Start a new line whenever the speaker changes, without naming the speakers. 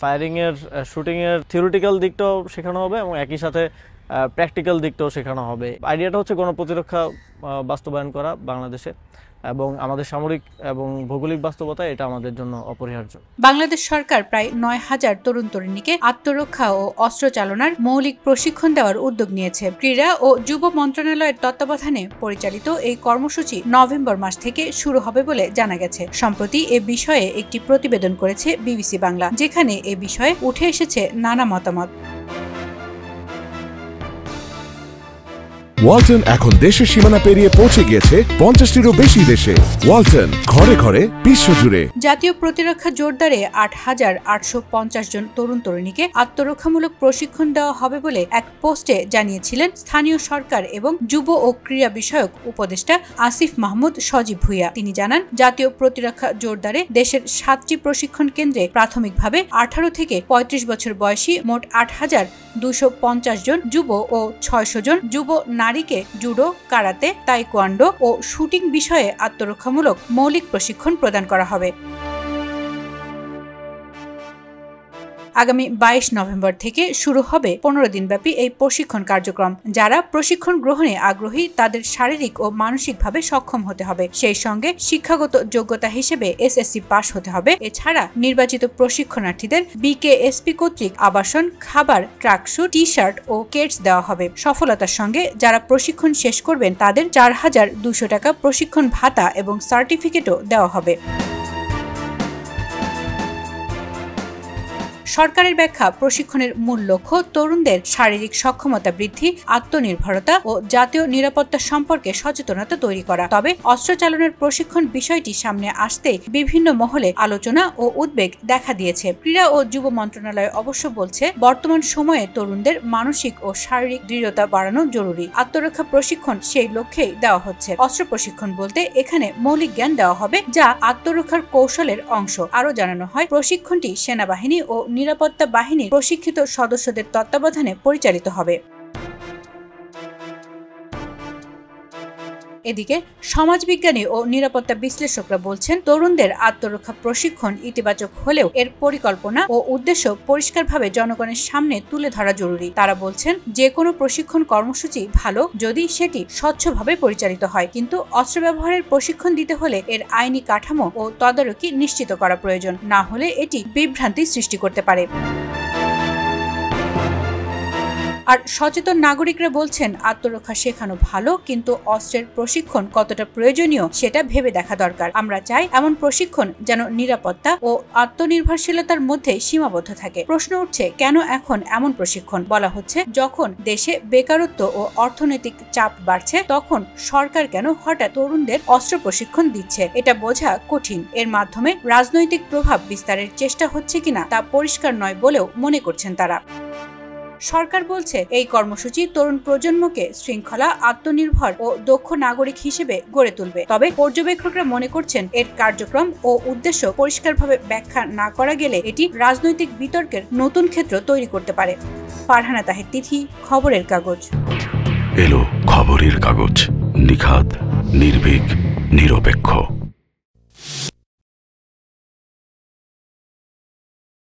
Firing এর shooting এর theoretical দিকটাও শেখানো হবে এবং একই সাথে প্র্যাকটিক্যাল দিকটাও শেখানো হবে। আইডিয়াটা হচ্ছে গণপ্রতিরক্ষা বাস্তবায়ন করা বাংলাদেশে, এবং আমাদের সামরিক এবং ভৌগোলিক বাস্তবতা এটা আমাদের জন্য অপরিহার্য।
বাংলাদেশ সরকার প্রায় ৯,০০০ তরুণ তরুণীকে আত্মরক্ষা ও অস্ত্র চালনার মৌলিক প্রশিক্ষণ দেওয়ার উদ্যোগ নিয়েছে। ক্রীড়া ও যুব মন্ত্রণালয়ের তত্ত্বাবধানে পরিচালিত এই কর্মসূচি নভেম্বর মাস থেকে শুরু হবে বলে জানা গেছে। সম্প্রতি এ বিষয়ে একটি প্রতিবেদন করেছে বিবিসি বাংলা, যেখানে এ বিষয়ে উঠে এসেছে নানা মতামত।
ওয়ালটন এখন দেশের সীমানা পেরিয়ে পৌঁছে গিয়েছে 50টিরও বেশি দেশে। ওয়ালটন, ঘরে ঘরে বিশ্বজুড়ে।
জাতীয় প্রতিরক্ষা জোরদারে ৮,৮৫০ জন তরুণ তরুণীকে আত্মরক্ষামূলক প্রশিক্ষণ দেওয়া হবে বলে এক পোস্টে জানিয়েছিলেন স্থানীয় সরকার এবং যুব ও ক্রীড়া বিষয়ক উপদেষ্টা আসিফ মাহমুদ সজীব ভুইয়া। তিনি জানান, জাতীয় প্রতিরক্ষা জোরদারে দেশের 7টি প্রশিক্ষণ কেন্দ্রে প্রাথমিকভাবে 18 থেকে 35 বছর বয়সী মোট ৮,250 জন যুব ও 600 জন যুব নারীকে জুডো, কারাতে, তাইকোয়ান্ডো ও শুটিং বিষয়ে আত্মরক্ষামূলক মৌলিক প্রশিক্ষণ প্রদান করা হবে। আগামী 22 নভেম্বর থেকে শুরু হবে 15 দিনব্যাপী এই প্রশিক্ষণ কার্যক্রম। যারা প্রশিক্ষণ গ্রহণে আগ্রহী তাদের শারীরিক ও মানসিকভাবে সক্ষম হতে হবে। সেই সঙ্গে শিক্ষাগত যোগ্যতা হিসেবে এসএসসি পাস হতে হবে। এছাড়া নির্বাচিত প্রশিক্ষণার্থীদের বিকেএসপি কর্তৃক আবাসন, খাবার, ট্রাকস্যুট, টি-শার্ট ও কেটস দেওয়া হবে। সফলতার সঙ্গে যারা প্রশিক্ষণ শেষ করবেন তাদের 4,200 টাকা প্রশিক্ষণ ভাতা এবং সার্টিফিকেটও দেওয়া হবে। সরকারের ব্যাখ্যা, প্রশিক্ষণের মূল লক্ষ্য তরুণদের শারীরিক সক্ষমতা বৃদ্ধি, আত্মনির্ভরতা ও জাতীয় নিরাপত্তা সম্পর্কে সচেতনতা তৈরি করা। তবে অস্ত্র চালনার প্রশিক্ষণ বিষয়টি সামনে আসতে বিভিন্ন মহলে আলোচনা ও উদ্বেগ দেখা দিয়েছে। ক্রীড়া ও যুব মন্ত্রণালয় অবশ্য বলছে, বর্তমান সময়ে তরুণদের মানসিক ও শারীরিক দৃঢ়তা বাড়ানো জরুরি। আত্মরক্ষা প্রশিক্ষণ সেই লক্ষ্যেই দেওয়া হচ্ছে। অস্ত্র প্রশিক্ষণ বলতে এখানে মৌলিক জ্ঞান দেওয়া হবে, যা আত্মরক্ষার কৌশলের অংশ। আরও জানানো হয়, প্রশিক্ষণটি সেনাবাহিনী ও নিরাপত্তা বাহিনীর প্রশিক্ষিত সদস্যদের তত্ত্বাবধানে পরিচালিত হবে। এদিকে সমাজবিজ্ঞানী ও নিরাপত্তা বিশ্লেষকরা বলছেন, তরুণদের আত্মরক্ষা প্রশিক্ষণ ইতিবাচক হলেও এর পরিকল্পনা ও উদ্দেশ্য পরিষ্কারভাবে জনগণের সামনে তুলে ধরা জরুরি। তারা বলছেন, যে কোনো প্রশিক্ষণ কর্মসূচি ভালো যদি সেটি স্বচ্ছভাবে পরিচালিত হয়, কিন্তু অস্ত্র ব্যবহারের প্রশিক্ষণ দিতে হলে এর আইনি কাঠামো ও তদারকি নিশ্চিত করা প্রয়োজন। না হলে এটি বিভ্রান্তি সৃষ্টি করতে পারে। আর সচেতন নাগরিকরা বলছেন, আত্মরক্ষা শেখানো ভালো, কিন্তু অস্ত্রের প্রশিক্ষণ কতটা প্রয়োজনীয় সেটা ভেবে দেখা দরকার। আমরা চাই এমন প্রশিক্ষণ যেন নিরাপত্তা ও আত্মনির্ভরশীলতার মধ্যে সীমাবদ্ধ থাকে। প্রশ্ন উঠছে, কেন এখন এমন প্রশিক্ষণ? বলা হচ্ছে, যখন দেশে বেকারত্ব ও অর্থনৈতিক চাপ বাড়ছে তখন সরকার কেন হঠাৎ তরুণদের অস্ত্র প্রশিক্ষণ দিচ্ছে, এটা বোঝা কঠিন। এর মাধ্যমে রাজনৈতিক প্রভাব বিস্তারের চেষ্টা হচ্ছে কিনা তা পরিষ্কার নয় বলেও মনে করছেন তারা। সরকার বলছে, এই কর্মসূচি তরুণ প্রজন্মকে শৃঙ্খলা, আত্মনির্ভর ও দক্ষ নাগরিক হিসেবে গড়ে তুলবে। তবে পর্যবেক্ষকরা মনে করছেন, এর কার্যক্রম ও উদ্দেশ্য পরিষ্কারভাবে ব্যাখ্যা না করা গেলে এটি রাজনৈতিক বিতর্কের নতুন ক্ষেত্র তৈরি করতে পারে। ফারহানা তাহের তিথি, খবরের কাগজ।
এলো খবরের কাগজ, নিখাত, নির্ভীক, নিরপেক্ষ।